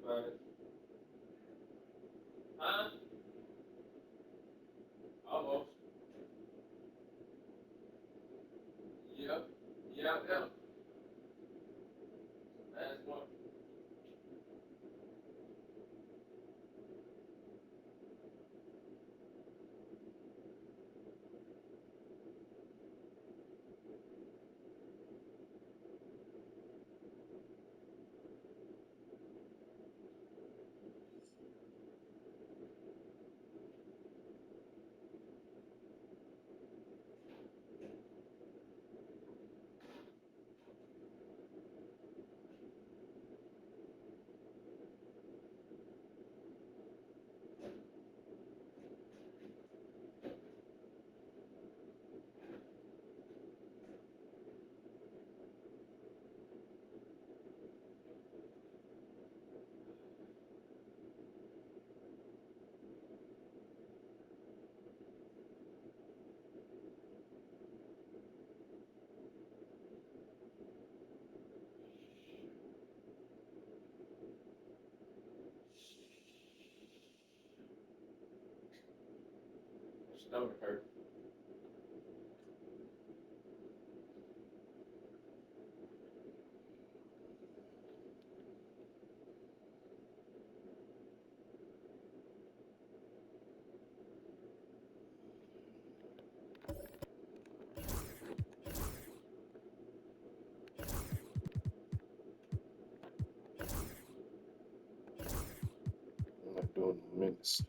Right. Huh? Almost. Yep. Yep. Yep. That's one. Stomach hurt. I'm not doing no minutes.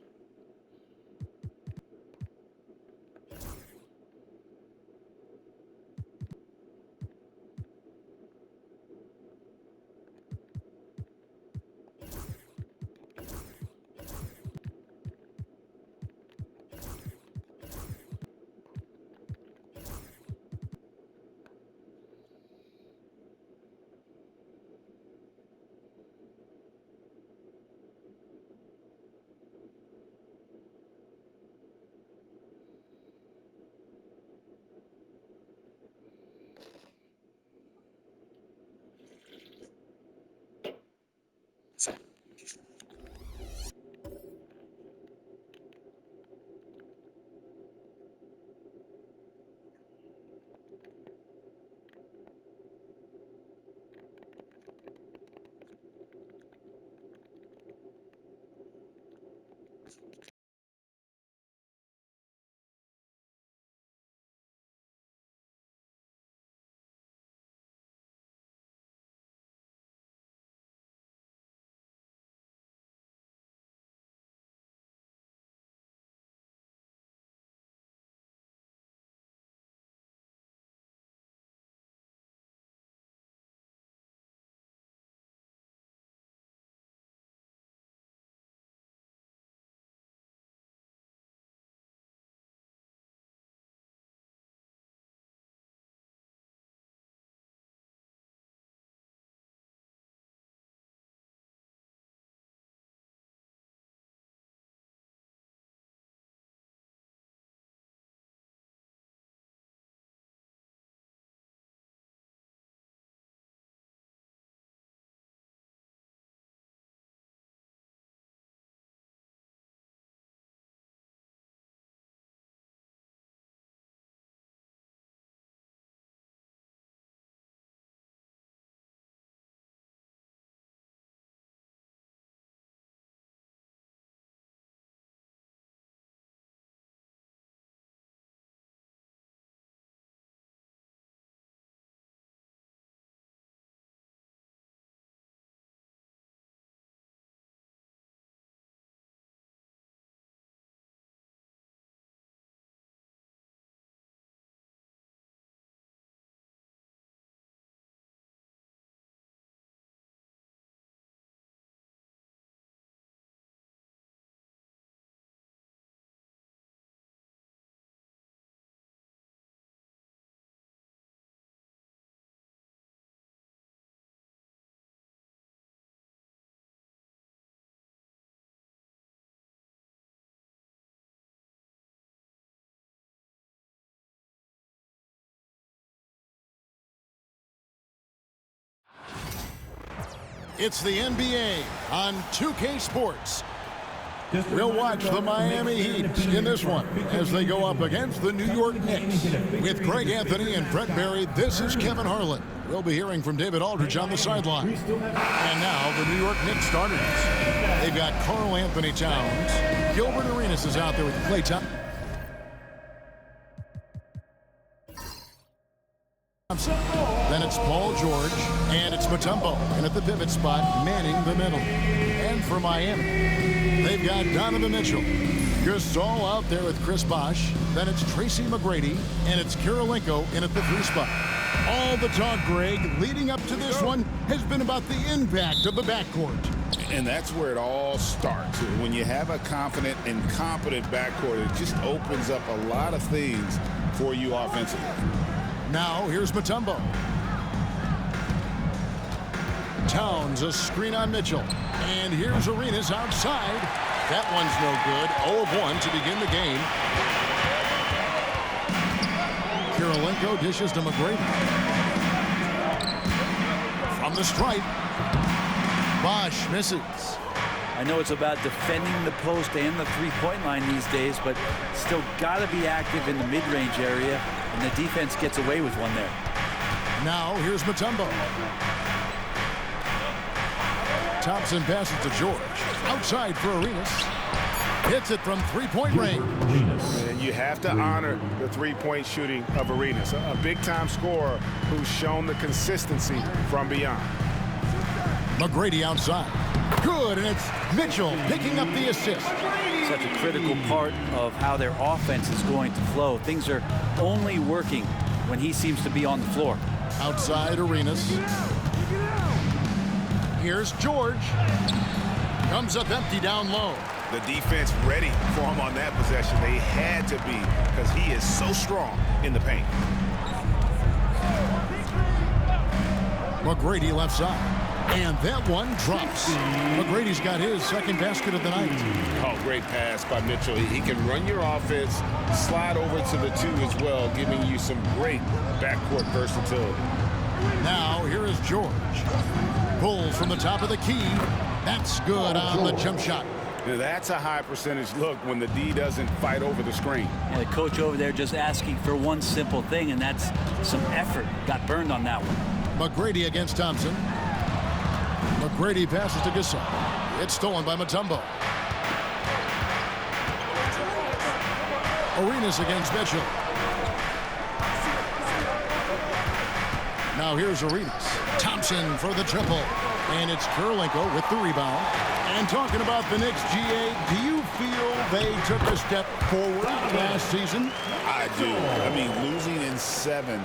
It's the NBA on 2K Sports. We'll watch the Miami Heat in this one as they go up against the New York Knicks. With Greg Anthony and Brett Barry, this is Kevin Harlan. We'll be hearing from David Aldridge on the sideline. And now the New York Knicks starters. They've got Karl Anthony Towns. Gilbert Arenas is out there with Klay Thompson. Then it's Paul George, and it's Mutombo. And at the pivot spot, manning the middle. And for Miami, they've got Donovan Mitchell. Gasol out there with Chris Bosh. Then it's Tracy McGrady, and it's Kirilenko in at the 3 spot. All the talk, Greg, leading up to this one has been about the impact of the backcourt. And that's where it all starts. When you have a confident and competent backcourt, it just opens up a lot of things for you offensively. Now, here's Mutombo. Towns, a screen on Mitchell. And here's Arenas outside. That one's no good. 0 of 1 to begin the game. Kirilenko dishes to McGrady. From the stripe. Bosh misses. I know it's about defending the post and the three-point line these days, but still got to be active in the mid-range area, and the defense gets away with one there. Now, here's Mutombo. Thompson passes to George. Outside for Arenas. Hits it from three-point range. And you have to honor the three-point shooting of Arenas, a big-time scorer who's shown the consistency from beyond. McGrady outside. Good, and it's Mitchell picking up the assist. Such a critical part of how their offense is going to flow. Things are only working when he seems to be on the floor. Outside Arenas. Here's George. Comes up empty down low. The defense ready for him on that possession. They had to be, because he is so strong in the paint. McGrady left side. And that one drops. McGrady's got his second basket of the night. Oh, great pass by Mitchell. He can run your offense, slide over to the 2 as well, giving you some great backcourt versatility. Now, here is George. Pulls from the top of the key. That's good on the jump shot. Now, that's a high percentage look when the D doesn't fight over the screen. And the coach over there just asking for one simple thing, and that's some effort. Got burned on that one. McGrady against Thompson. McGrady passes to Gasol. It's stolen by Mutombo. Arenas against Mitchell. Now here's Arenas. Thompson for the triple. And it's Kirilenko with the rebound. And talking about the Knicks, GA, do you feel they took a step forward last season? I do. I mean, losing in 7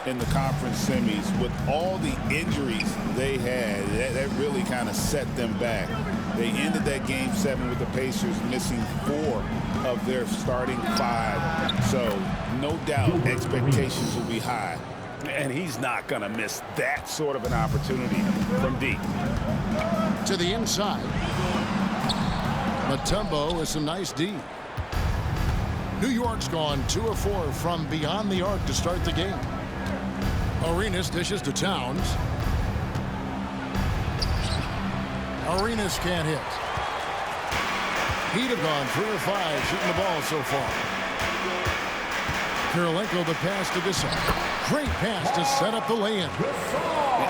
in the conference semis with all the injuries they had, that really kind of set them back. They ended that game 7 with the Pacers missing 4 of their starting 5. So no doubt expectations will be high. And he's not going to miss that sort of an opportunity from deep. To the inside. Mutombo with some nice D. New York's gone 2 of 4 from beyond the arc to start the game. Arenas dishes to Towns. Arenas can't hit. He'd have gone 3 or 5 shooting the ball so far. Kirilenko the pass to Gasol. Great pass to set up the lay-in.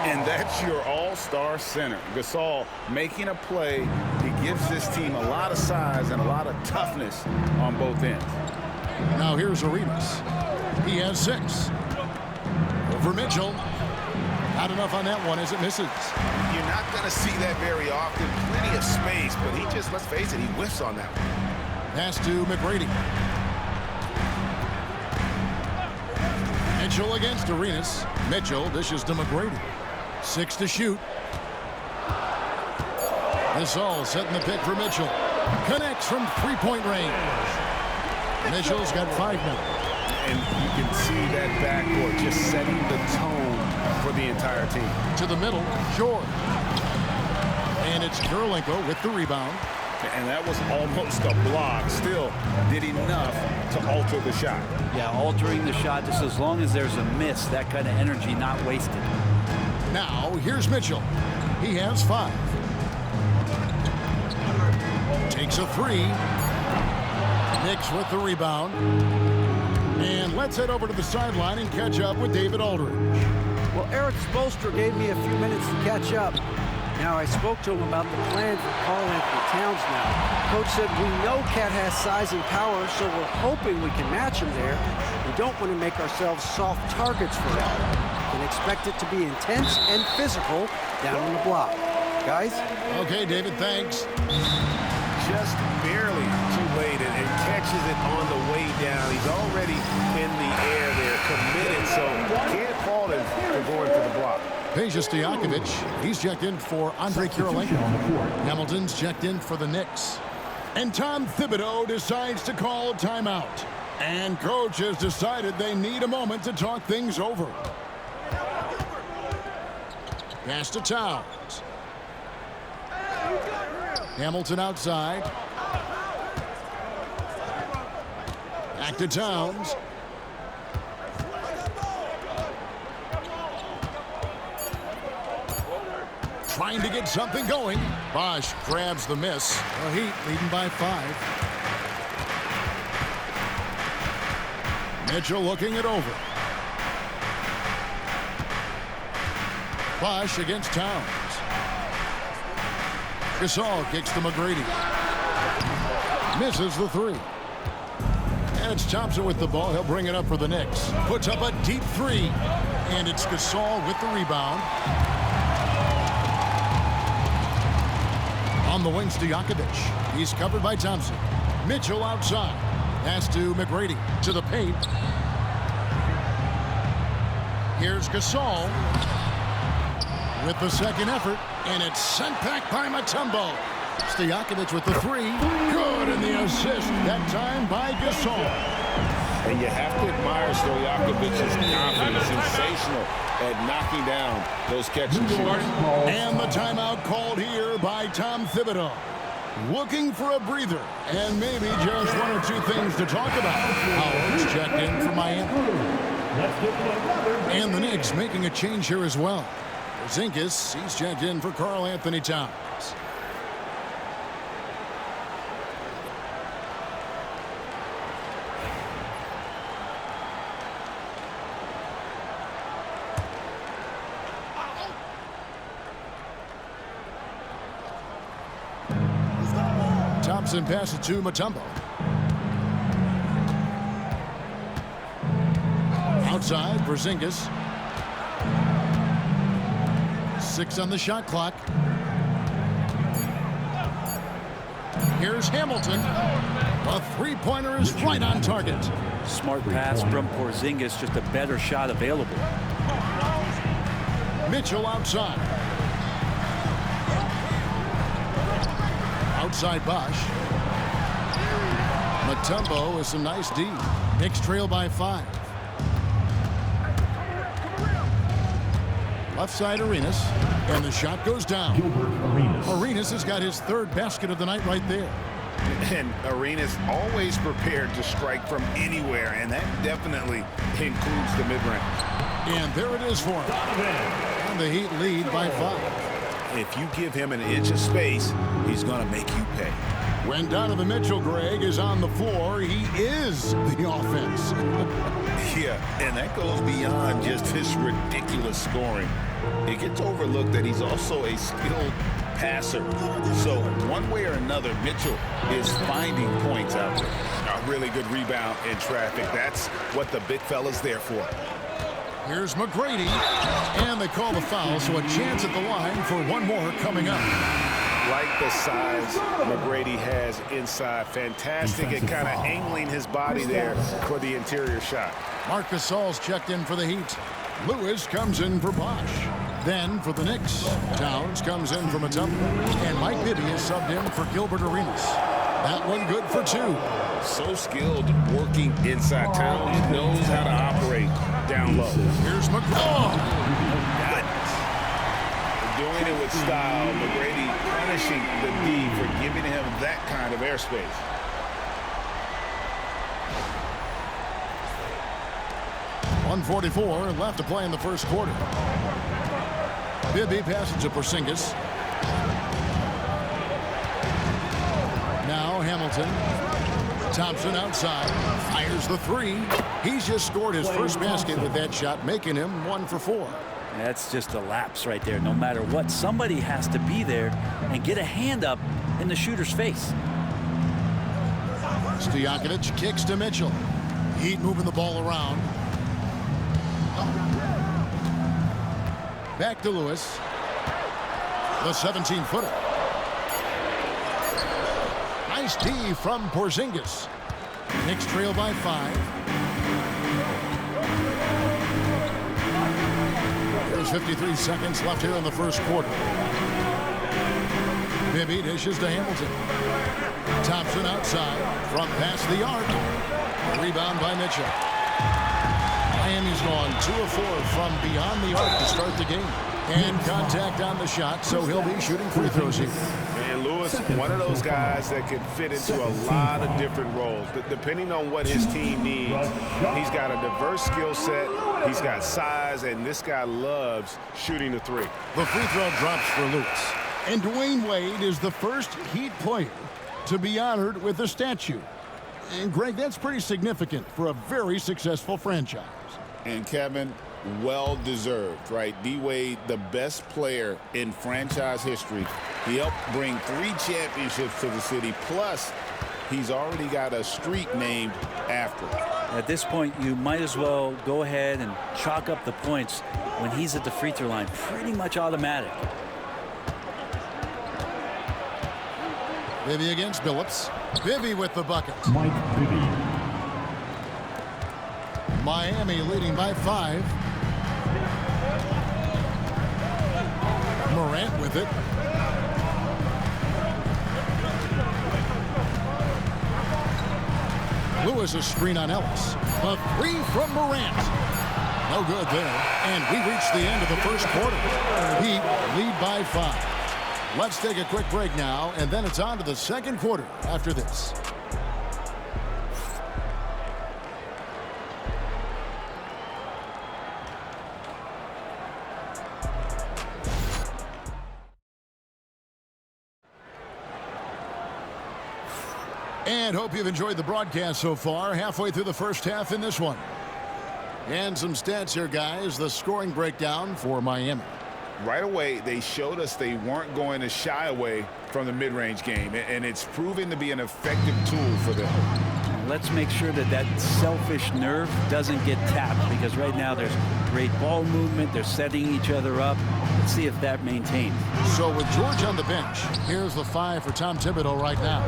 And that's your all-star center. Gasol making a play. He gives this team a lot of size and a lot of toughness on both ends. Now here's Arenas. He has 6. Over Mitchell. Not enough on that one as it misses. You're not going to see that very often. Plenty of space, but he just, let's face it, he whiffs on that one. Pass to McGrady. Mitchell against Arenas. Mitchell dishes to McGrady. 6 to shoot. Gasol setting the pick for Mitchell. Connects from three-point range. Mitchell's got 5 now. And you can see that backcourt just setting the tone for the entire team. To the middle, George. And it's Kirilenko with the rebound. And that was almost a block. Still did enough to alter the shot. Yeah, altering the shot just as long as there's a miss, that kind of energy not wasted. Now, here's Mitchell. He has 5. Takes a 3. Knicks with the rebound. And let's head over to the sideline and catch up with David Aldridge. Well, Eric Spoelstra gave me a few minutes to catch up. Now, I spoke to him about the plan for Karl Anthony Towns now. Coach said, we know Cat has size and power, so we're hoping we can match him there. We don't want to make ourselves soft targets for him. And expect it to be intense and physical down on the block. Guys? Okay, David, thanks. Just barely too late and catches it on the way down. He's already in the air there, committed, so can't fault him for going to the block. Peja Stojakovic, he's checked in for Andre Kirilenko. Hamilton's checked in for the Knicks. And Tom Thibodeau decides to call a timeout. And coach has decided they need a moment to talk things over. Pass to Towns. Hamilton outside. Back to Towns. Trying to get something going. Bosch grabs the miss. The Heat leading by 5. Mitchell looking it over. Bosch against Towns. Gasol kicks to McGrady. Misses the 3. And it's Thompson with the ball. He'll bring it up for the Knicks. Puts up a deep 3. And it's Gasol with the rebound. On the wing, Stojakovic. He's covered by Thompson. Mitchell outside. Pass to McGrady. To the paint. Here's Gasol. With the second effort. And it's sent back by Mutombo. Stojakovic with the 3. Good, and the assist. That time by Gasol. And you have to admire Stojakovic's confidence. Sensational at knocking down those catch and shoots. And the timeout called here by Tom Thibodeau. Looking for a breather and maybe just 1 or 2 things to talk about. Howard's checked in for Miami. And the Knicks making a change here as well. Porzingis, he's checked in for Karl Anthony Towns. Thompson passes to Mutombo. Outside, Porzingis. 6 on the shot clock. Here's Hamilton. A 3-pointer is right on target. Smart pass from Porzingis, just a better shot available. Mitchell outside. Outside Bosch. Mutombo with some nice D. Knicks trail by 5. Left side Arenas. And the shot goes down. Arenas has got his 3rd basket of the night right there. And Arenas always prepared to strike from anywhere, and that definitely includes the mid-range. And there it is for him. And the Heat lead by 5. If you give him an inch of space, he's going to make you pay. When Donovan Mitchell, Greg, is on the floor, he is the offense. Yeah, and that goes beyond just his ridiculous scoring. It gets overlooked that he's also a skilled passer. So one way or another, Mitchell is finding points out there. A really good rebound in traffic. That's what the big fella's there for. Here's McGrady, and they call the foul, so a chance at the line for 1 more coming up. Like the size McGrady has inside. Fantastic at kind of angling his body there for the interior shot. Marc Gasol's checked in for the Heat. Lewis comes in for Bosch. Then for the Knicks, Towns comes in for Mutombo. And Mike Bibby is subbed in for Gilbert Arenas. That one good for 2. So skilled working inside. Towns knows how to operate down low. Here's McGrady. Doing it with style. McGrady punishing the D for giving him that kind of airspace. .144 left to play in the first quarter. Bibby passes to Porzingis. Now Hamilton. Thompson outside. Fires the three. He's just scored his first basket with that shot, making him 1 for 4. That's just a lapse right there. No matter what, somebody has to be there and get a hand up in the shooter's face. Stojakovic kicks to Mitchell. Heat moving the ball around. Back to Lewis. The 17-footer. Nice D from Porzingis. Knicks trail by 5. There's 53 seconds left here in the first quarter. Bibby dishes to Hamilton. Thompson outside from past the arc. Rebound by Mitchell. Miami's gone 2 of 4 from beyond the arc to start the game. And contact on the shot, so he'll be shooting free throws here. And Lewis, one of those guys that can fit into a lot of different roles. Depending on what his team needs, he's got a diverse skill set, he's got size, and this guy loves shooting the three. The free throw drops for Lewis. And Dwayne Wade is the first Heat player to be honored with a statue. And Greg, that's pretty significant for a very successful franchise. And Kevin, well-deserved, right? D-Wade, the best player in franchise history. He helped bring 3 championships to the city, plus he's already got a street named after him. At this point, you might as well go ahead and chalk up the points when he's at the free throw line. Pretty much automatic. Bibby against Billups. Bibby with the bucket. Mike Bibby. Miami leading by 5. Morant with it. Lewis a screen on Ellis. A 3 from Morant. No good there. And we reach the end of the first quarter. Heat lead by 5. Let's take a quick break now, and then it's on to the second quarter after this. And hope you've enjoyed the broadcast so far. Halfway through the first half in this one. And some stats here, guys. The scoring breakdown for Miami. Right away, they showed us they weren't going to shy away from the mid-range game, and it's proven to be an effective tool for them. Let's make sure that that selfish nerve doesn't get tapped, because right now there's great ball movement. They're setting each other up. Let's see if that maintains. So with George on the bench, here's the 5 for Tom Thibodeau right now.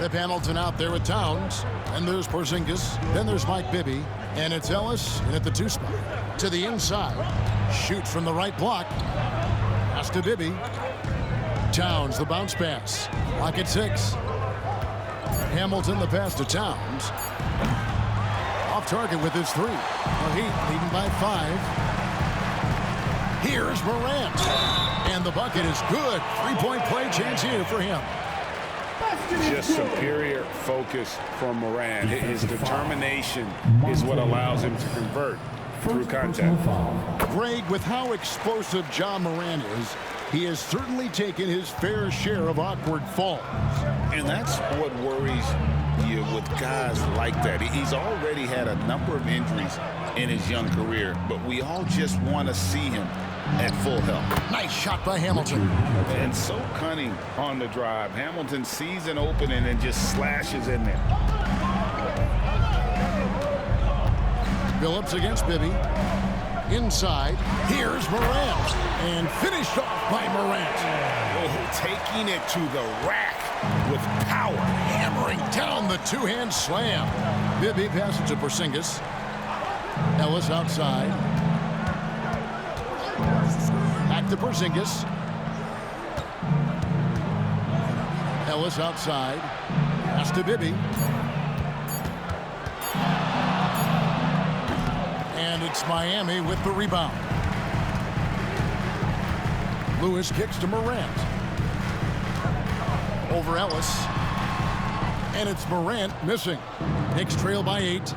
Rip Hamilton out there with Towns. And there's Porzingis. Then there's Mike Bibby. And it's Ellis in at the 2 spot. To the inside. Shoots from the right block. Pass to Bibby. Towns, the bounce pass. Lock at 6. Hamilton, the pass to Towns. Off target with his 3. The Heat leading by 5. Here's Morant. And the bucket is good. 3-point play chance here for him. Just superior focus from Morant. His determination is what allows him to convert through contact. Greg, with how explosive John Morant is, he has certainly taken his fair share of awkward falls. And that's what worries you with guys like that. He's already had a number of injuries in his young career, but we all just want to see him at full health. Nice shot by Hamilton. And so cunning on the drive. Hamilton sees an opening and just slashes in there. Billups against Bibby. Inside. Here's Morant. And finished off by Morant. Oh, taking it to the rack with power. Hammering down the 2-hand slam. Bibby passes to Porzingis. Ellis outside. Back to Porzingis. Ellis outside. Pass to Bibby. And it's Miami with the rebound. Lewis kicks to Morant. Over Ellis. And it's Morant missing. Knicks trail by 8.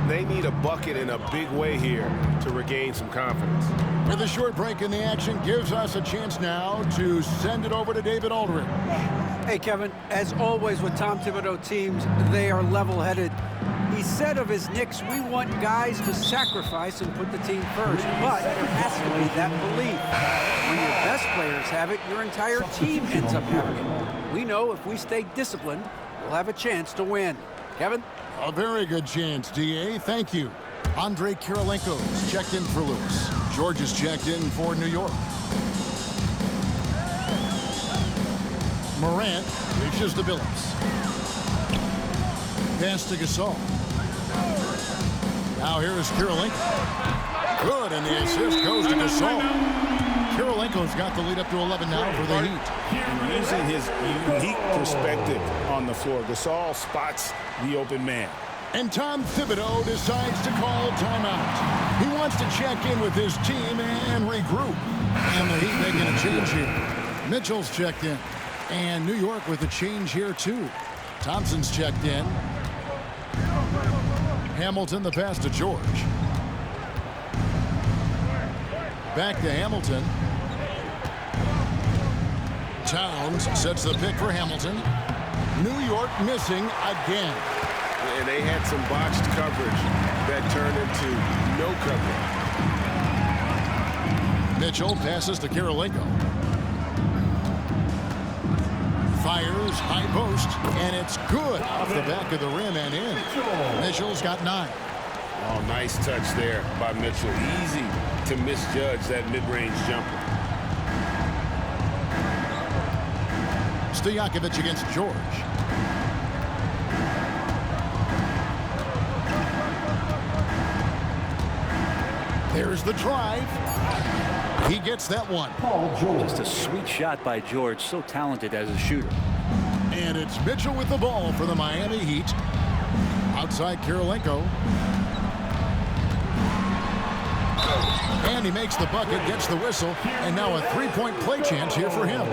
They need a bucket in a big way here to regain some confidence. With a short break in the action, gives us a chance now to send it over to David Aldridge. Hey, Kevin, as always with Tom Thibodeau teams, they are level-headed. He said of his Knicks, we want guys to sacrifice and put the team first, but there has to be that belief. When your best players have it, your entire team ends up having it. We know if we stay disciplined, we'll have a chance to win. Kevin? A very good chance, D.A. Thank you. Andre Kirilenko's checked in for Lewis. George is checked in for New York. Morant reaches to Billups. Pass to Gasol. Now here is Kirilenko. Good, and the assist goes to Gasol. Kirilenko's got the lead up to 11 now for the Heat. And using his unique perspective on the floor, Gasol spots the open man. And Tom Thibodeau decides to call timeout. He wants to check in with his team and regroup. And the Heat making a change here. Mitchell's checked in. And New York with a change here, too. Thompson's checked in. Hamilton, the pass to George. Back to Hamilton. Towns sets the pick for Hamilton. New York missing again. And they had some botched coverage that turned into no coverage. Mitchell passes to Kirilenko. Fires, high post, and it's good off the back of the rim and in. Mitchell's got 9. Oh, nice touch there by Mitchell. Easy to misjudge that mid-range jumper. Stojakovic against George. There's the drive. He gets that one. Just a sweet shot by George, so talented as a shooter. And it's Mitchell with the ball for the Miami Heat. Outside Kirilenko. And he makes the bucket, gets the whistle, and now a three-point play chance here for him.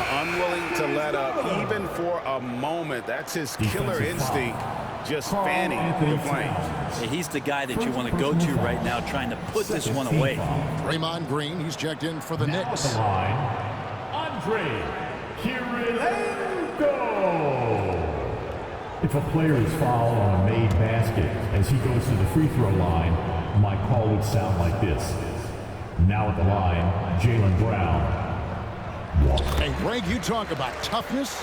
Unwilling to let up even for a moment. That's his killer instinct, just fanning the flames. He's the guy that you want to go to right now, trying to put this one away. Draymond Green, he's checked in for the Knicks. Andre Kirilenko. If a player is fouled on a made basket as he goes to the free throw line, my call would sound like this. Now at the line, Jaylen Brown. And Greg, you talk about toughness,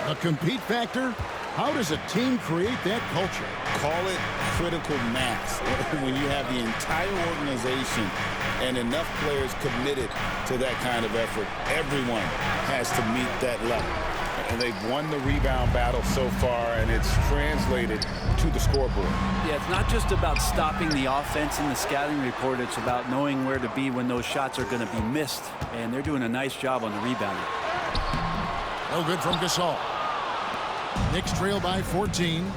a compete factor. How does a team create that culture? Call it critical mass. When you have the entire organization and enough players committed to that kind of effort, everyone has to meet that level. And they've won the rebound battle so far, and it's translated to the scoreboard. Yeah, it's not just about stopping the offense in the scouting report. It's about knowing where to be when those shots are going to be missed. And they're doing a nice job on the rebounding. No good from Gasol. Knicks trail by 14.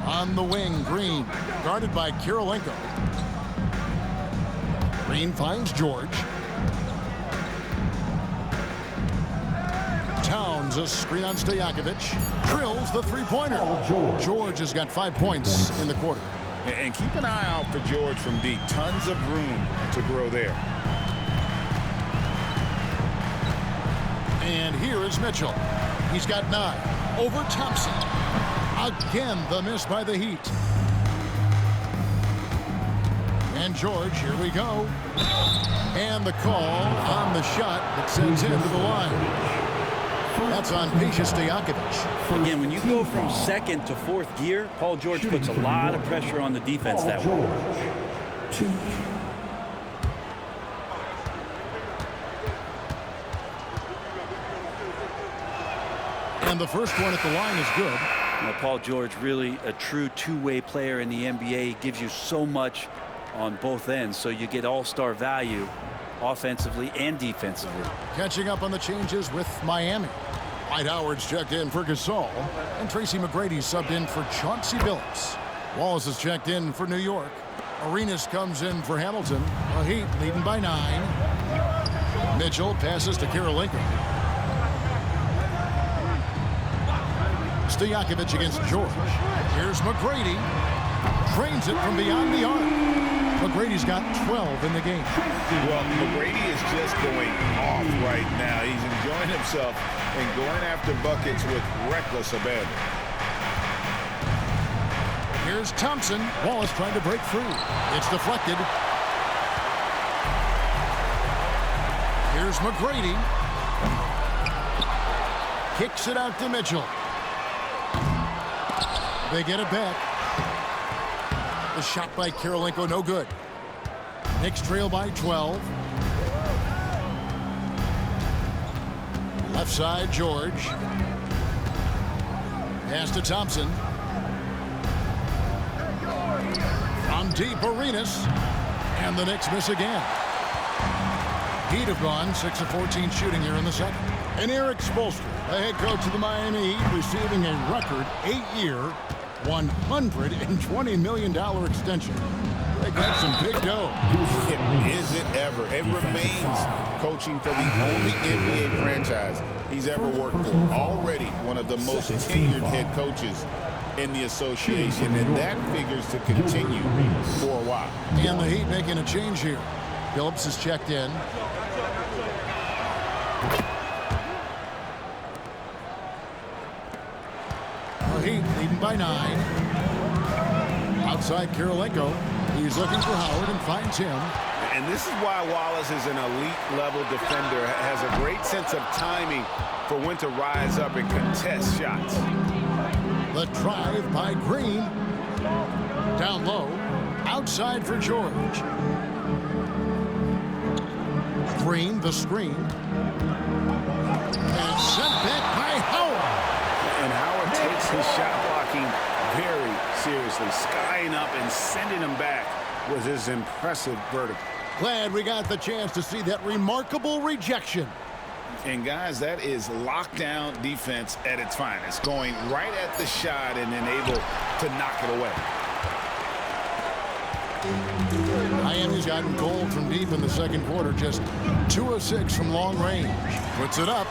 On the wing, Green, guarded by Kirilenko. Green finds George. Towns, a screen on Stojakovic. Drills the three-pointer. George has got 5 points in the quarter. And keep an eye out for George from deep. Tons of room to grow there. And here is Mitchell. He's got 9. Over Thompson. Again, the miss by the Heat. And George, here we go. And the call on the shot that sends him to the line. That's on Peja Stojakovic. Again, when you go from second to fourth gear, Paul George puts a lot of pressure on the defense that way. And the first one at the line is good. Now, Paul George, really a true two-way player in the NBA. He gives you so much on both ends, so you get all-star value offensively and defensively. Catching up on the changes with Miami. Dwight Howard's checked in for Gasol, and Tracy McGrady subbed in for Chauncey Billups. Wallace is checked in for New York. Arenas comes in for Hamilton. The Heat leading by 9. Mitchell passes to Kirilenko. Stojakovic against George. Here's McGrady. Trains it from beyond the arc. McGrady's got 12 in the game. Well, McGrady is just going off right now. He's enjoying himself and going after buckets with reckless abandon. Here's Thompson. Wallace trying to break free. It's deflected. Here's McGrady. Kicks it out to Mitchell. They get it back. The shot by Kirilenko, no good. Knicks trail by 12. Left side, George. Pass to Thompson. From deep, Arenas. And the Knicks miss again. Heat have gone 6 of 14 shooting here in the second. And Eric Spoelstra, the head coach of the Miami Heat, receiving a record 8-year, $120 million extension. They got some big dough. Is it ever? It remains coaching for the only NBA franchise he's ever worked for. Already one of the most tenured head coaches in the association, and that figures to continue for a while. And the Heat making a change here. Phillips is checked in. The Heat leading by 9. Outside Kirilenko. He's looking for Howard and finds him. And this is why Wallace is an elite-level defender, has a great sense of timing for when to rise up and contest shots. The drive by Green. Down low. Outside for George. Green, the screen. And sent back by Howard. And Howard takes his shot blocking very seriously. Skying up and sending him back was his impressive vertical. Glad we got the chance to see that remarkable rejection. And guys, that is lockdown defense at its finest. Going right at the shot and then able to knock it away. Miami's gotten cold from deep in the second quarter. Just 2 of 6 from long range. Puts it up.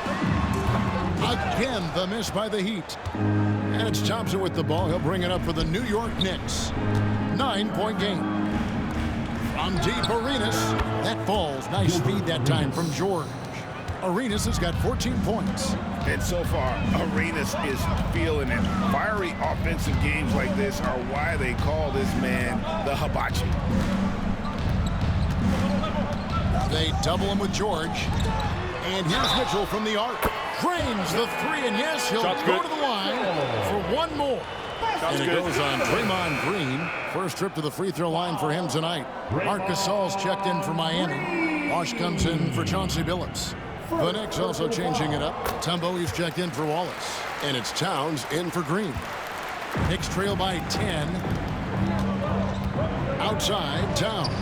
Again, the miss by the Heat. And it's Thompson with the ball. He'll bring it up for the New York Knicks. 9-point game. From deep, Arenas. That falls. Nice speed that time from George. Arenas has got 14 points. And so far, Arenas is feeling it. Fiery offensive games like this are why they call this man the hibachi. They double him with George. And here's Mitchell from the arc. Drains the 3, and yes, he'll go to the line for one more. And it goes on Draymond Green. First trip to the free throw line for him tonight. Marc Gasol's checked in for Miami. Bosh comes in for Chauncey Billups. The Knicks also changing it up. Tumbo is checked in for Wallace. And it's Towns in for Green. Knicks trail by 10. Outside, Towns.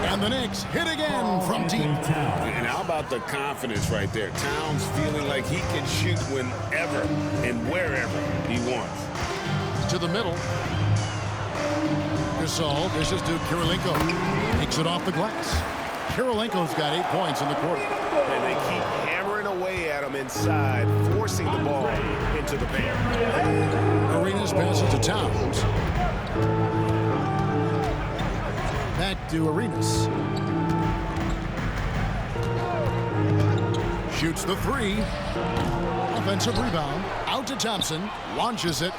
And the Knicks hit again from deep. And how about the confidence right there? Towns feeling like he can shoot whenever and wherever he wants. To the middle. Gasol dishes to Kirilenko. Takes it off the glass. Kirilenko's got 8 points in the quarter. And they keep hammering away at him inside, forcing the ball into the paint. Arenas passes to Towns. Back to Arenas. Shoots the 3. Offensive rebound. Out to Thompson. Launches it.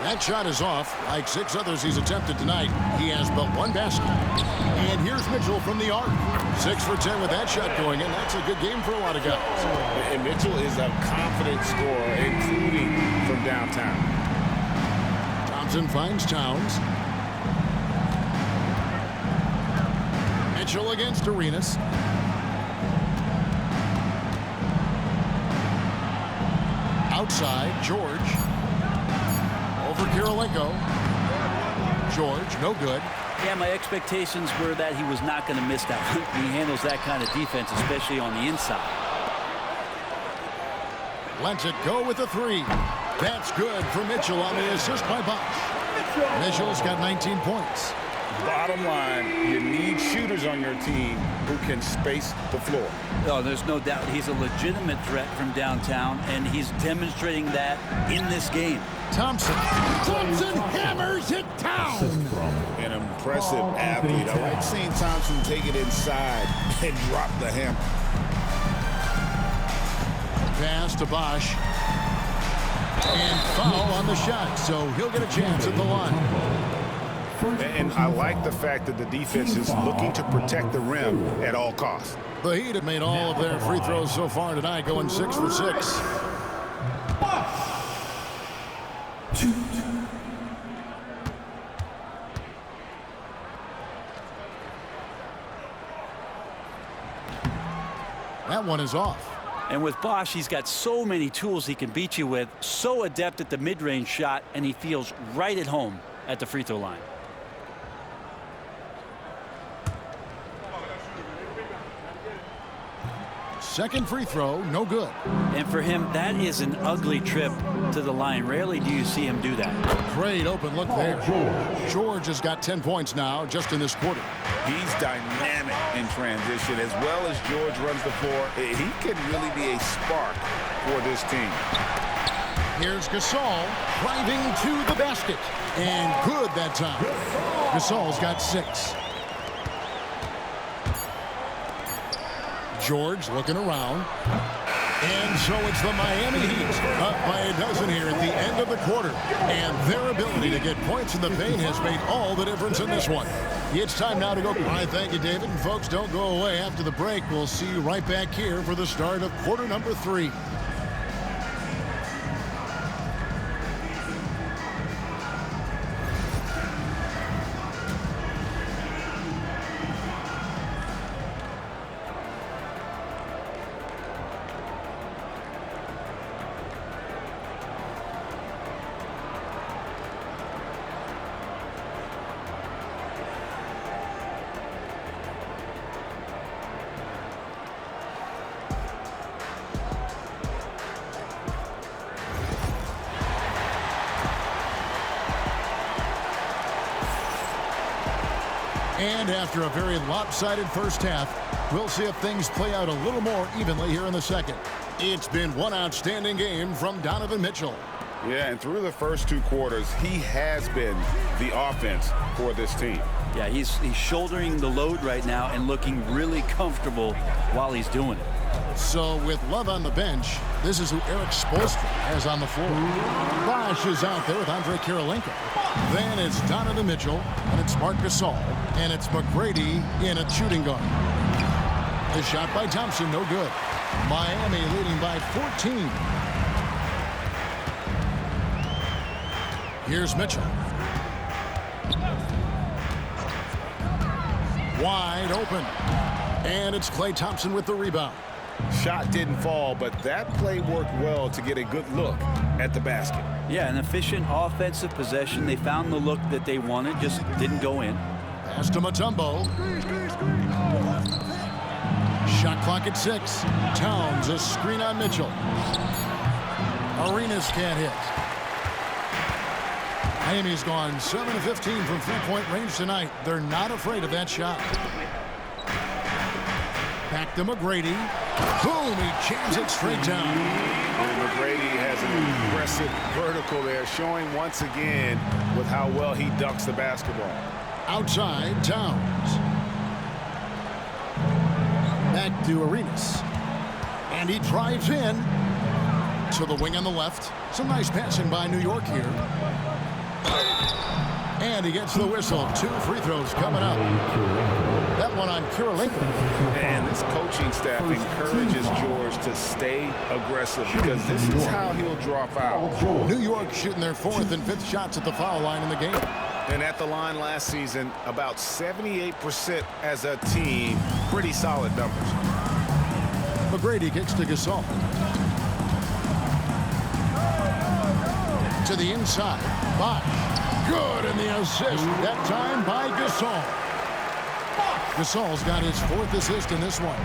That shot is off. Like 6 others he's attempted tonight, he has but 1 basket. And here's Mitchell from the arc. 6 for 10 with that shot going in. That's a good game for a lot of guys. And Mitchell is a confident scorer, including from downtown. Thompson finds Towns. Mitchell against Arenas. Outside, George. Over Kirilenko. George, no good. Yeah, my expectations were that he was not going to miss that one. He handles that kind of defense, especially on the inside. Lets it go with the 3. That's good for Mitchell on the assist by Bosh. Mitchell's got 19 points. Bottom line, you need shooters on your team who can space the floor. Oh, there's no doubt he's a legitimate threat from downtown, and he's demonstrating that in this game. Thompson hammers it down. An impressive athlete. I like seeing Thompson take it inside and drop the hammer. Pass to Bosch. And foul on the shot, so he'll get a chance at the line. And I like the fact that the defense is looking to protect the rim at all costs. The Heat have made all of their free throws so far tonight, going 6 for 6. That one is off. And with Bosch, he's got so many tools he can beat you with, so adept at the mid-range shot, and he feels right at home at the free throw line. Second free throw, no good. And for him, that is an ugly trip to the line. Rarely do you see him do that. Great open look there. George has got 10 points now just in this quarter. He's dynamic in transition. As well as George runs the floor, he can really be a spark for this team. Here's Gasol driving to the basket. And good that time. Gasol's got 6. George looking around. And so it's the Miami Heat up by a dozen here at the end of the quarter. And their ability to get points in the paint has made all the difference in this one. It's time now to go. All right, thank you, David. And folks, don't go away after the break. We'll see you right back here for the start of quarter number 3. And after a very lopsided first half, we'll see if things play out a little more evenly here in the second. It's been one outstanding game from Donovan Mitchell. Yeah, and through the first 2 quarters, he has been the offense for this team. Yeah, he's shouldering the load right now and looking really comfortable while he's doing it. So with Love on the bench, this is who Eric Spoelstra has on the floor. Bosch is out there with Andre Kirilenko. Then it's Donovan Mitchell, and it's Marc Gasol, and it's McGrady in a shooting guard. The shot by Thompson, no good. Miami leading by 14. Here's Mitchell. Wide open. And it's Klay Thompson with the rebound. Shot didn't fall, but that play worked well to get a good look at the basket. Yeah, an efficient offensive possession. They found the look that they wanted, just didn't go in. Pass to Mutombo. Shot clock at 6. Towns, a screen on Mitchell. Arenas can't hit. Miami's gone 7 of 15 from three-point range tonight. They're not afraid of that shot. Back to McGrady. Boom, he jams it straight down. And McGrady has an impressive vertical there, showing once again with how well he ducks the basketball. Outside, Towns. Back to Arenas. And he drives in to the wing on the left. Some nice passing by New York here. And he gets the whistle. 2 free throws coming up. That one on Kirilenko. And this coaching staff encourages George to stay aggressive because this is how he'll draw fouls. New York shooting their 4th and 5th shots at the foul line in the game. And at the line last season, about 78% as a team. Pretty solid numbers. McGrady kicks to Gasol. To the inside. Bosch. Good in the assist. That time by Gasol. Gasol's got his 4th assist in this one.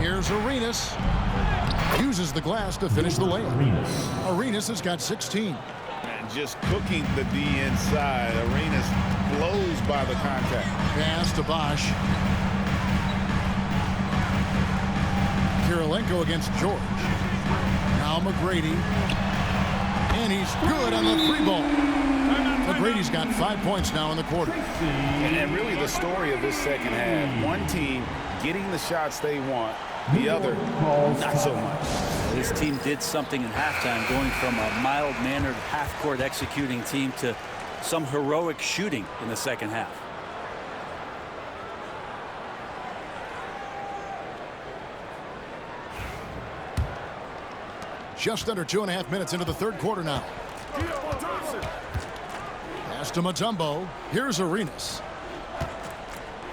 Here's Arenas. Uses the glass to finish the layup. Arenas has got 16. And just cooking the D inside. Arenas blows by the contact. Pass to Bosch. Kirilenko against George. Now McGrady. And he's good on the three ball. McGrady's got 5 points now in the quarter. And really the story of this second half, one team getting the shots they want, the other not so much. This team did something in halftime, going from a mild-mannered half-court executing team to some heroic shooting in the second half. Just under 2.5 minutes into the third quarter now. Pass to Mutombo. Here's Arenas.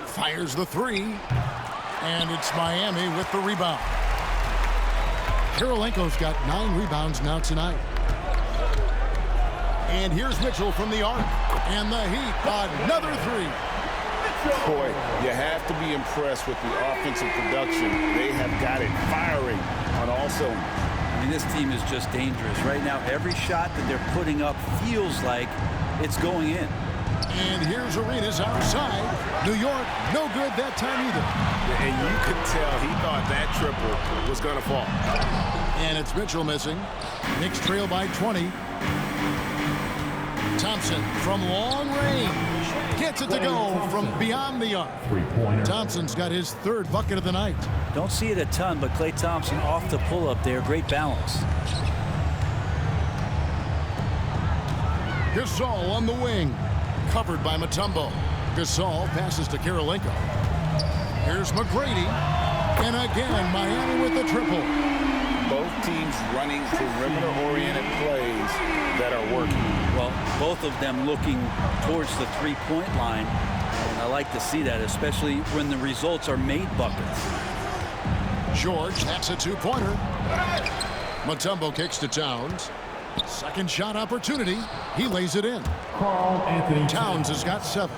Fires the three. And it's Miami with the rebound. Kirilenko's got 9 rebounds now tonight. And here's Mitchell from the arc. And the Heat, another three. Boy, you have to be impressed with the offensive production. They have got it firing on all cylinders. I mean, this team is just dangerous. Right now, every shot that they're putting up feels like it's going in. And here's Arenas outside. New York, no good that time either. And you could tell he thought that triple was going to fall. And it's Mitchell missing. Knicks trail by 20. Thompson from long range. Gets it to go from beyond the arc. Three-pointer. Thompson's got his 3rd bucket of the night. Don't see it a ton, but Klay Thompson off the pull-up there. Great balance. Gasol on the wing. Covered by Mutombo. Gasol passes to Kirilenko. Here's McGrady. And again, Miami with the triple. Both teams running perimeter-oriented plays that are working. Well, both of them looking towards the three-point line. And I like to see that, especially when the results are made buckets. George, that's a 2-pointer. Mutombo kicks to Towns. Second shot opportunity. He lays it in. Karl Anthony Towns has got 7.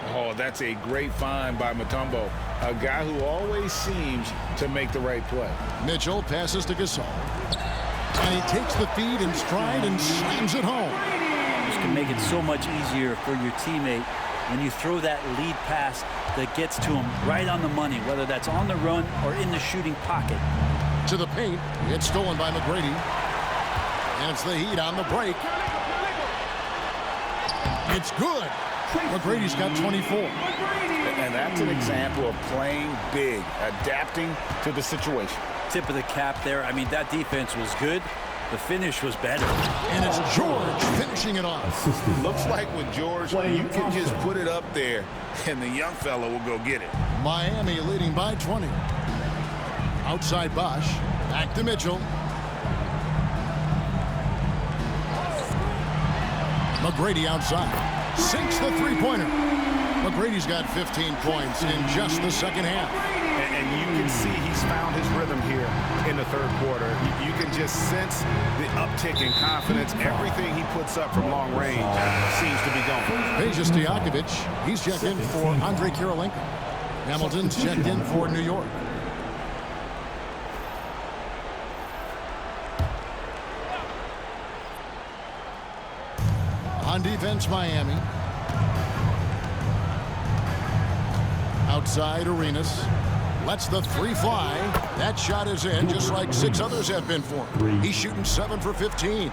Oh, that's a great find by Mutombo, a guy who always seems to make the right play. Mitchell passes to Gasol. And he takes the feed in stride and slams it home. This can make it so much easier for your teammate when you throw that lead pass that gets to him right on the money, whether that's on the run or in the shooting pocket. To the paint. It's stolen by McGrady. And it's the Heat on the break. It's good. McGrady's got 24. And that's an example of playing big, adapting to the situation. Tip of the cap there. I mean, that defense was good. The finish was better. And it's George finishing it off. Looks like with George, you can just put it up there, and the young fella will go get it. Miami leading by 20. Outside Bosch. Back to Mitchell. McGrady outside. Sinks the three-pointer. McGrady's got 15 points in just the second half. And you can see he's found his rhythm here in the third quarter. You can just sense the uptick in confidence. Everything he puts up from long range seems to be going. Peja Stojakovic, he's checked in for Andre Kirilenko. Hamilton's checked in for New York. On defense, Miami. Outside, Arenas. Lets the three fly. That shot is in, just like 6 others have been for him. He's shooting 7 for 15.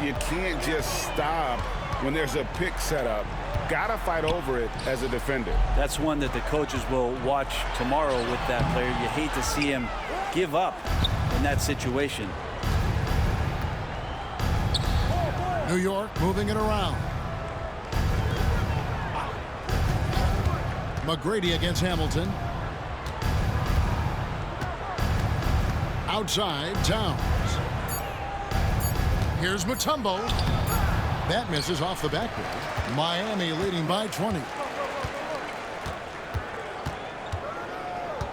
You can't just stop when there's a pick set up. Gotta fight over it as a defender. That's one that the coaches will watch tomorrow with that player. You hate to see him give up in that situation. New York moving it around. McGrady against Hamilton. Outside, Towns. Here's Mutombo. That misses off the backboard. Miami leading by 20.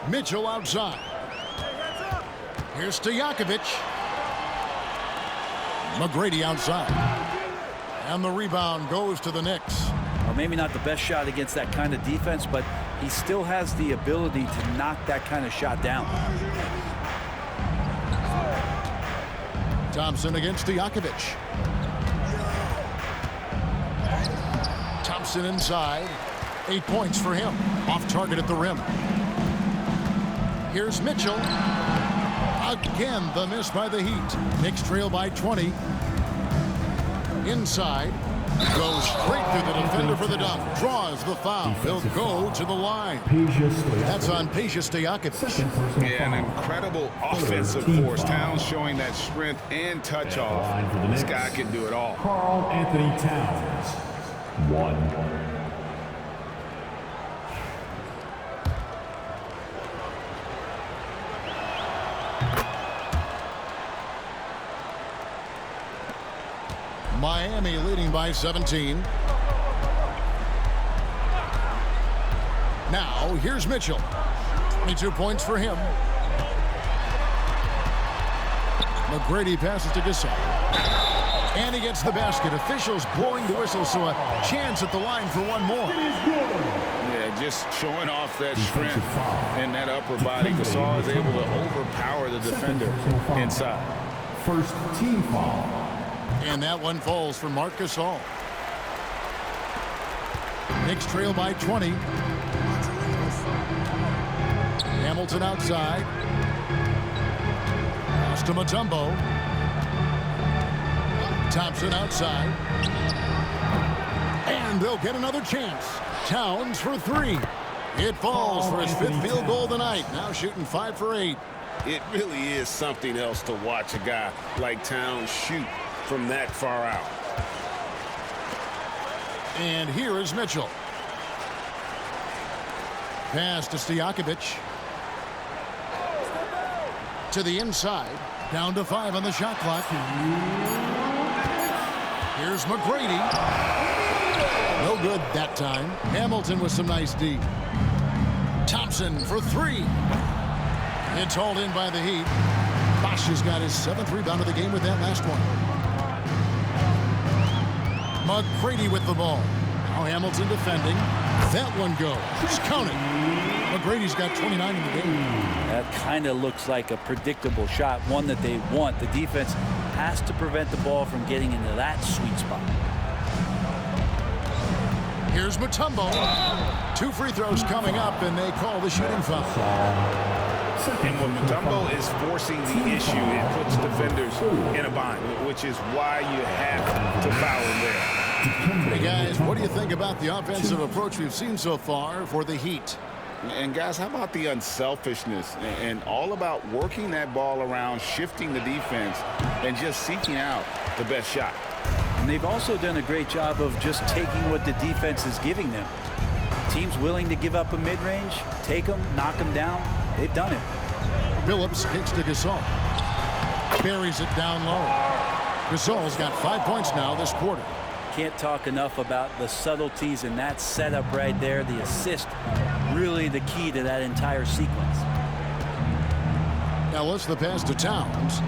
Mitchell outside. Here's Stojakovic. McGrady outside. And the rebound goes to the Knicks. Well, maybe not the best shot against that kind of defense, but he still has the ability to knock that kind of shot down. Thompson against Stojakovic. Thompson inside. 8 points for him. Off target at the rim. Here's Mitchell. Again, the miss by the Heat. Knicks trail by 20. Inside. Goes straight through the defender for the dunk. Draws the foul. He'll go to the line. That's on Peja Stojakovic. Yeah, an incredible offensive force. Towns showing that strength and touch off. This guy can do it all. Karl Anthony Towns, 1. Miami leading by 17. Now, here's Mitchell. 22 points for him. McGrady passes to Gasol. And he gets the basket. Officials blowing the whistle, so a chance at the line for one more. Yeah, just showing off that strength in that upper body. Gasol is able to overpower the defender inside. First team foul. And that one falls for Marc Gasol. Knicks trail by 20. Hamilton outside. Pass to Mutombo. Thompson outside. And they'll get another chance. Towns for 3. It falls for his 5th field goal tonight. Now shooting 5 for 8. It really is something else to watch a guy like Towns shoot from that far out. And here is Mitchell. Pass to Stojakovic. To the inside. Down to 5 on the shot clock. Here's McGrady. No good that time. Hamilton with some nice D. Thompson for 3. It's hauled in by the Heat. Bosch has got his 7th rebound of the game with that last one. McGrady with the ball. Now Hamilton defending. That one goes. Just counting. McGrady's got 29 in the game. That kind of looks like a predictable shot, one that they want. The defense has to prevent the ball from getting into that sweet spot. Here's Mutombo. 2 free throws coming up, and they call the shooting foul. And when Mutombo is forcing the issue, it puts defenders in a bind, which is why you have to foul him there. Hey, guys, what do you think about the offensive approach we've seen so far for the Heat? And, guys, how about the unselfishness and all about working that ball around, shifting the defense, and just seeking out the best shot? And they've also done a great job of just taking what the defense is giving them. Teams willing to give up a mid-range, take them, knock them down. They've done it. Phillips kicks to Gasol. Buries it down low. Gasol's got 5 points now this quarter. Can't talk enough about the subtleties in that setup right there. The assist, really the key to that entire sequence. Ellis, the pass to Towns.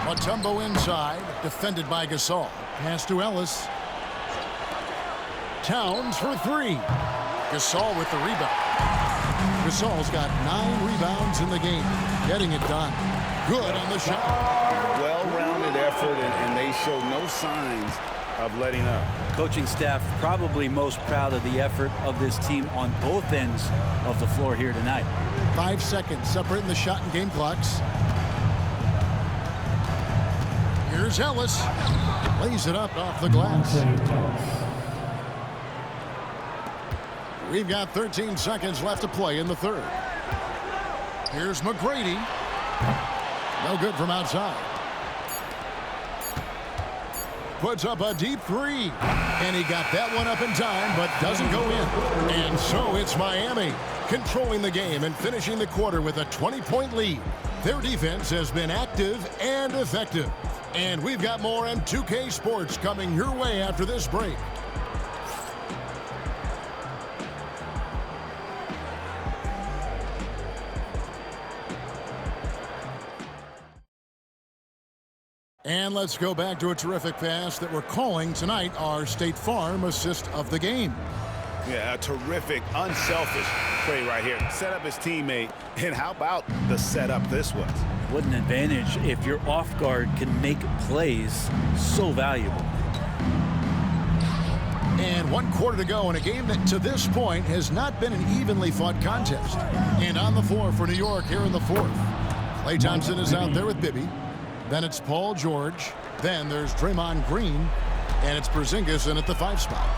Mutombo inside, defended by Gasol. Pass to Ellis. Towns for 3. Gasol with the rebound. Gasol's got 9 rebounds in the game. Getting it done. Good on the shot. Well-rounded effort, and they show no signs of letting up. Coaching staff probably most proud of the effort of this team on both ends of the floor here tonight. 5 seconds separating the shot and game clocks. Here's Ellis. Lays it up off the glass. We've got 13 seconds left to play in the third. Here's McGrady. No good from outside. Puts up a deep 3. And he got that one up in time, but doesn't go in. And so it's Miami controlling the game and finishing the quarter with a 20-point lead. Their defense has been active and effective. And we've got more on 2K Sports coming your way after this break. And let's go back to a terrific pass that we're calling tonight our State Farm assist of the game. Yeah, a terrific, unselfish play right here. Set up his teammate, and how about the setup this was? What an advantage if your off guard can make plays so valuable. And 1 quarter to go in a game that to this point has not been an evenly fought contest. And on the floor for New York here in the fourth. Klay Thompson is out there with Bibby. Then it's Paul George. Then there's Draymond Green. And it's Porzingis in at the 5 spot.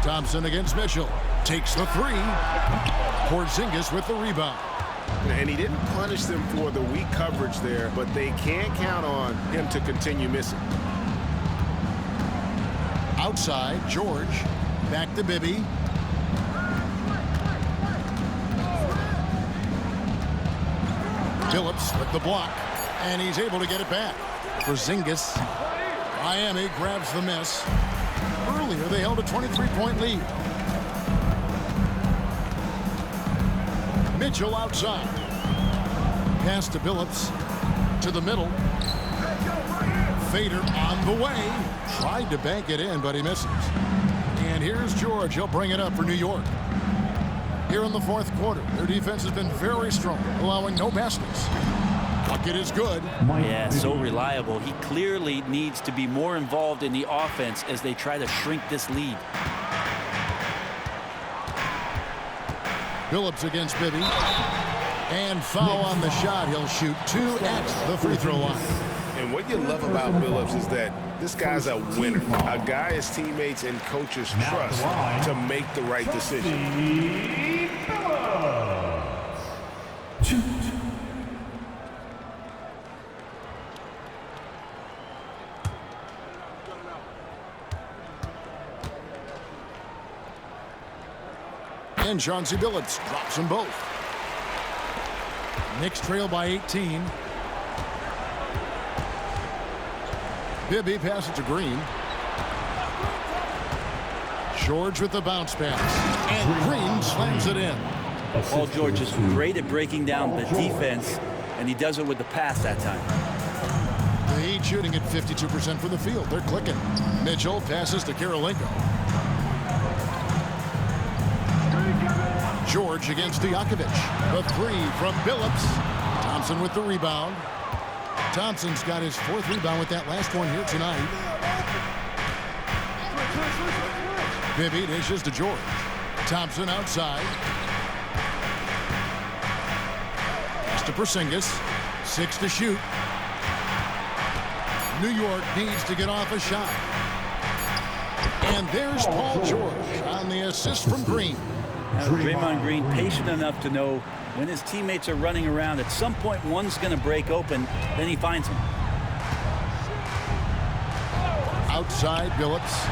Thompson against Mitchell. Takes the 3. Porzingis with the rebound. And he didn't punish them for the weak coverage there, but they can't count on him to continue missing. Outside, George. Back to Bibby. Phillips with the block. And he's able to get it back. Porzingis. Miami grabs the miss. Earlier, they held a 23-point lead. Mitchell outside. Pass to Phillips. To the middle. Fader on the way. Tried to bank it in, but he misses. And here's George. He'll bring it up for New York. Here in the fourth quarter, their defense has been very strong, allowing no baskets. Bucket is good. Yeah, so reliable. He clearly needs to be more involved in the offense as they try to shrink this lead. Phillips against Bibby. And foul on the shot. He'll shoot 2 at the free throw line. And what you love about Phillips is that this guy's a winner, a guy his teammates and coaches trust to make the right decision. And Chauncey Billups drops them both. Knicks trail by 18. Bibby passes to Green. George with the bounce pass. And Green slams it in. Paul George is great at breaking down the defense, and he does it with the pass that time. The Heat shooting at 52% from the field. They're clicking. Mitchell passes to Karolinko. George against Stojakovic. The 3 from Billups. Thompson with the rebound. Thompson's got his 4th rebound with that last one here tonight. Bibby dishes to George. Thompson outside. Pass to Porzingis. 6 to shoot. New York needs to get off a shot. And there's Paul George on the assist from Green. Now, Draymond Green patient enough to know when his teammates are running around, at some point one's going to break open, then he finds him. Outside, Billups.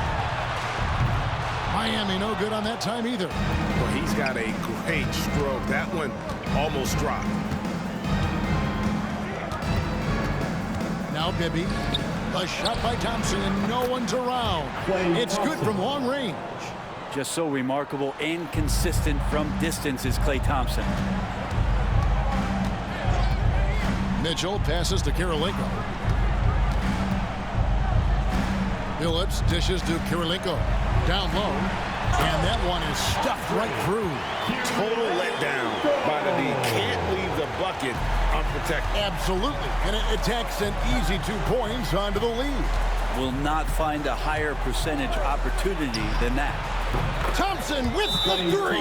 Miami no good on that time either. Well, he's got a great stroke. That one almost dropped. Now Bibby. A shot by Thompson and no one's around. It's good from long range. Just so remarkable and consistent from distance is Klay Thompson. Mitchell passes to Karolinko. Phillips dishes to Karolinko. Down low. And that one is stuffed right through. Total letdown by the D. Can't leave the bucket unprotected. Absolutely. And it attacks an easy 2 points onto the lead. Will not find a higher percentage opportunity than that. Thompson with the 3.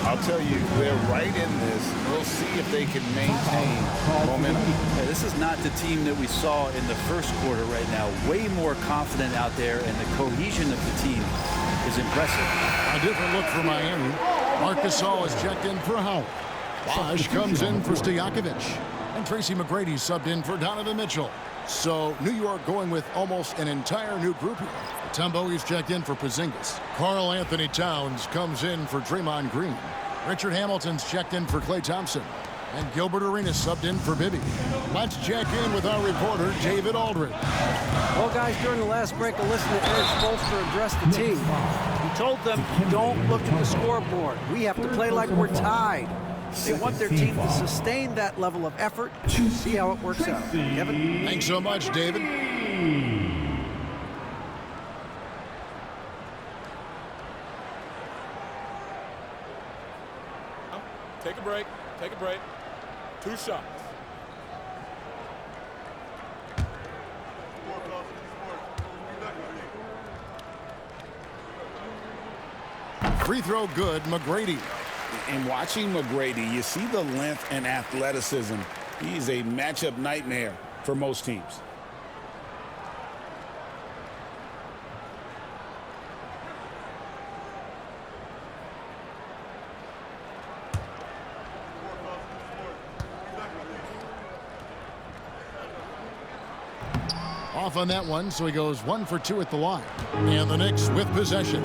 I'll tell you, they're right in this. We'll see if they can maintain momentum. Yeah, this is not the team that we saw in the first quarter right now. Way more confident out there, and the cohesion of the team is impressive. A different look for Miami. Marcus Gasol is checked in for Howard. Bosh comes in for Stojakovic. And Tracy McGrady subbed in for Donovan Mitchell. So New York going with almost an entire new group here. Tumbo is checked in for Porzingis. Karl Anthony Towns comes in for Draymond Green. Richard Hamilton's checked in for Klay Thompson. And Gilbert Arenas subbed in for Bibby. Let's check in with our reporter, David Aldridge. Well, guys, during the last break, I listened to Eric Spoelstra address the team. He told them, don't look at the scoreboard. We have to play like we're tied. They want their team to sustain that level of effort and see how it works out. Kevin? Thanks so much, David. Take a break. Take a break. 2 shots. Free throw good, McGrady. In watching McGrady, you see the length and athleticism. He's a matchup nightmare for most teams. Off on that one, so he goes 1 for 2 at the line. And the Knicks with possession.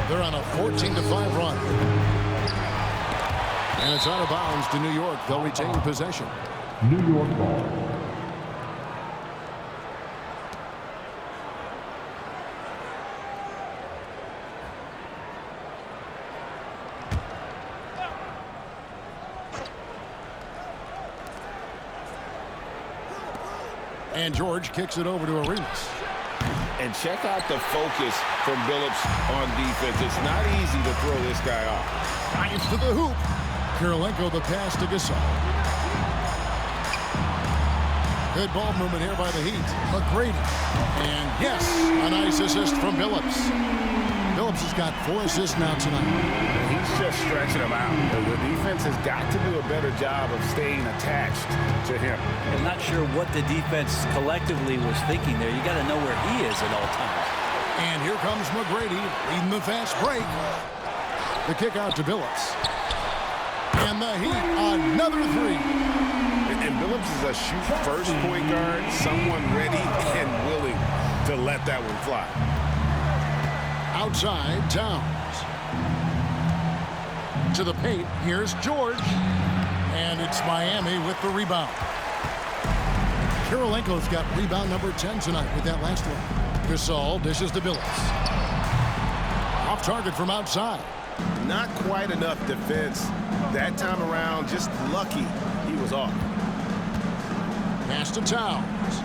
They're on a 14-5 run. And it's out of bounds to New York. They'll retain possession. New York ball. And George kicks it over to Arenas. And check out the focus from Billups on defense. It's not easy to throw this guy off. Drives to the hoop. Kirilenko the pass to Gasol. Good ball movement here by the Heat. McGrady. And yes, a nice assist from Billups. Billups has got 4 assists now tonight. He's just stretching them out. The defense has got to do a better job of staying attached to him. I'm not sure what the defense collectively was thinking there. You got to know where he is at all times. And here comes McGrady leading the fast break. The kick out to Billups. And the Heat, another 3. And Billups is a shoot-first point guard, someone ready and willing to let that one fly. Outside, Towns. To the paint, here's George. And it's Miami with the rebound. Kirilenko's got rebound number 10 tonight with that last one. Gasol dishes to Billups. Off target from outside. Not quite enough defense that time around. Just lucky he was off. Pass to Towns.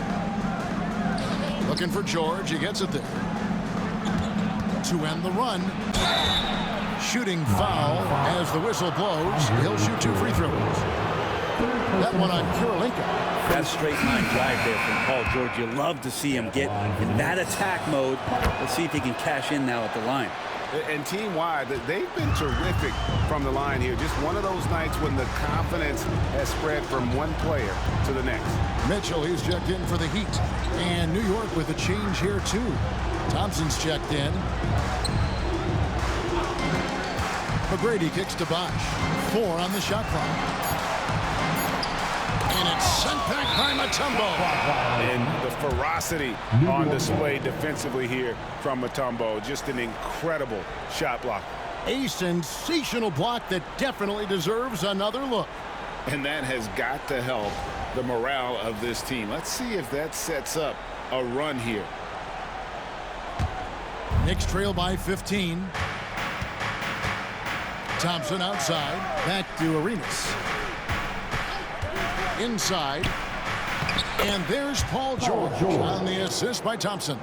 Looking for George. He gets it there. To end the run. Shooting foul as the whistle blows. He'll shoot 2 free throws. That one on Kirilenko. That straight line drive there from Paul George. You love to see him get in that attack mode. Let's see if he can cash in now at the line. And team-wide, they've been terrific from the line here. Just one of those nights when the confidence has spread from one player to the next. Mitchell, he's checked in for the Heat. And New York with a change here, too. Thompson's checked in. McGrady kicks to Bosch. 4 on the shot clock. And it's sent back by Mutombo. And the ferocity on display defensively here from Mutombo. Just an incredible shot block. A sensational block that definitely deserves another look. And that has got to help the morale of this team. Let's see if that sets up a run here. Knicks trail by 15. Thompson outside. Back to Arenas. Inside. And there's Paul George on the assist by Thompson.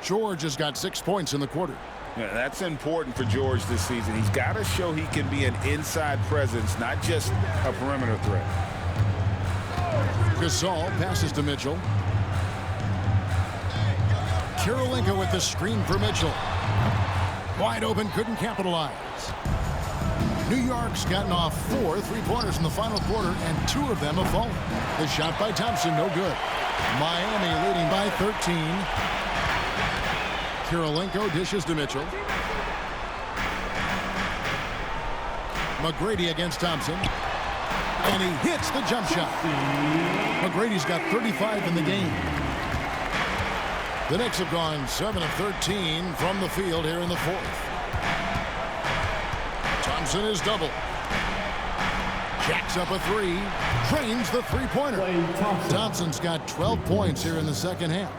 George has got 6 points in the quarter. Yeah, that's important for George this season. He's got to show he can be an inside presence, not just a perimeter threat. Gasol passes to Mitchell. Kirilenko with the screen for Mitchell. Wide open, couldn't capitalize. New York's gotten off 4 3-pointers in the final quarter, and 2 of them have fallen. The shot by Thompson, no good. Miami leading by 13. Kirilenko dishes to Mitchell. McGrady against Thompson. And he hits the jump shot. McGrady's got 35 in the game. The Knicks have gone 7 of 13 from the field here in the 4th. Thompson is double. Jacks up a 3. Drains the 3-pointer. Thompson's got 12 points here in the second half.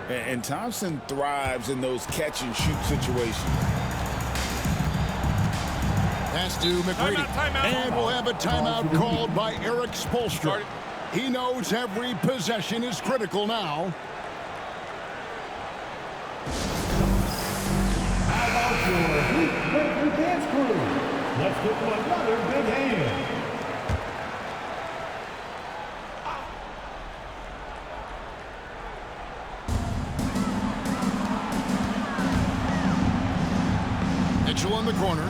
And Thompson thrives in those catch-and-shoot situations. Pass to McGrady. And we'll have a timeout called by Eric Spoelstra. He knows every possession is critical now. How about your dance crew? Let's get to another big hand. Mitchell in the corner.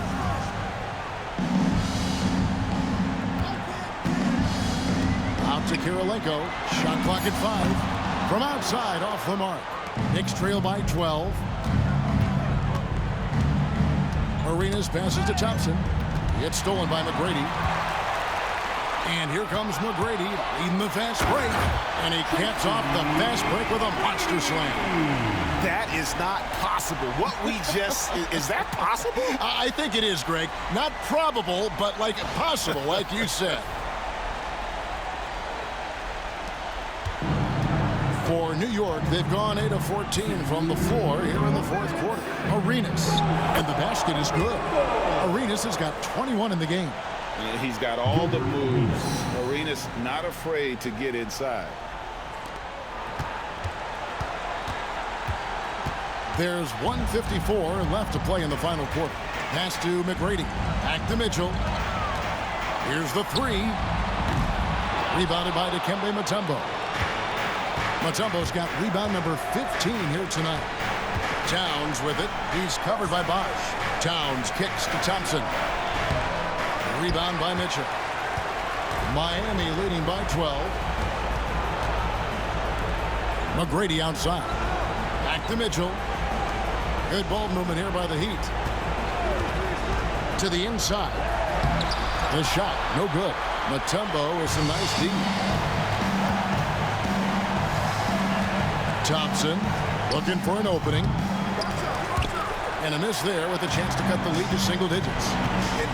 Out to Kirilenko. Shot clock at 5. From outside, off the mark. Knicks trail by 12. Arenas passes to Thompson. It's stolen by McGrady. And here comes McGrady leading the fast break. And he caps off the fast break with a monster slam. That is not possible. What we just, is that possible? I think it is, Greg. Not probable, but like possible, like you said. For New York, they've gone 8 of 14 from the floor here in the fourth quarter. Arenas, and the basket is good. Arenas has got 21 in the game. And he's got all the moves. Arenas not afraid to get inside. There's 1:54 left to play in the final quarter. Pass to McGrady. Back to Mitchell. Here's the 3. Rebounded by Dikembe Mutombo. Mutombo's got rebound number 15 here tonight. Towns with it. He's covered by Bosch. Towns kicks to Thompson. Rebound by Mitchell. Miami leading by 12. McGrady outside. Back to Mitchell. Good ball movement here by the Heat. To the inside. The shot, no good. Mutombo with some nice D. Thompson looking for an opening. And a miss there with a chance to cut the lead to single digits.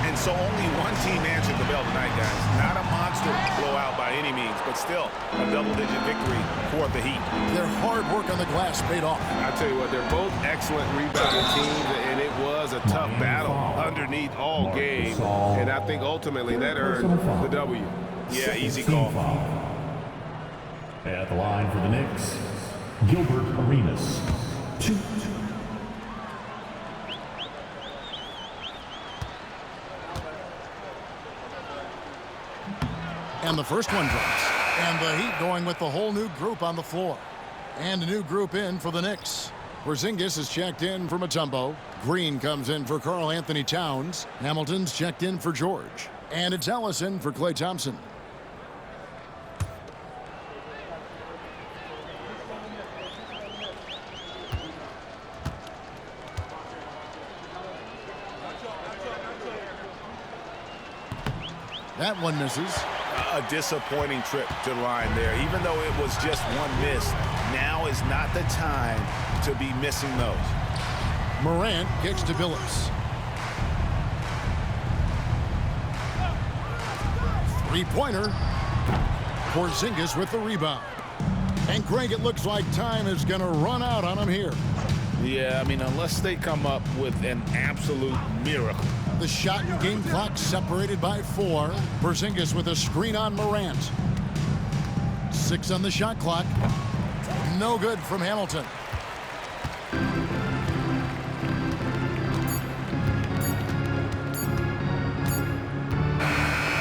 And so only one team answered the bell tonight, guys. Not a monster blowout by any means, but still a double-digit victory for the Heat. Their hard work on the glass paid off. I tell you what, they're both excellent rebounding teams, and it was a tough battle underneath all game. And I think ultimately that earned the W. Yeah, easy call. At the line for the Knicks, Gilbert Arenas. 2. And the first one drops. And the Heat going with the whole new group on the floor. And a new group in for the Knicks. Porzingis is checked in for Mutombo. Green comes in for Karl Anthony Towns. Hamilton's checked in for George. And it's Ellison for Klay Thompson. That one misses. A disappointing trip to the line there. Even though it was just one miss, now is not the time to be missing those. Morant kicks to Billups. 3-pointer. Porzingis with the rebound. And Greg, it looks like time is going to run out on him here. Yeah, I mean, unless they come up with an absolute miracle. The shot and game clock separated by 4. Porzingis with a screen on Morant. 6 on the shot clock. No good from Hamilton.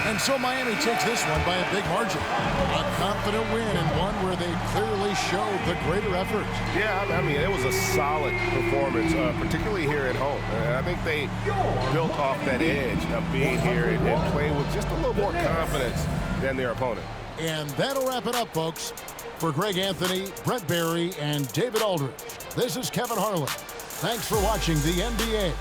And so Miami takes this one by a big margin. A confident win and one where they clearly showed the greater effort. Yeah, I mean, it was a solid performance, particularly here at home. I think they built off that edge of being here and playing with just a little more confidence than their opponent. And that'll wrap it up, folks. For Greg Anthony, Brett Barry, and David Aldridge, this is Kevin Harlan. Thanks for watching the NBA.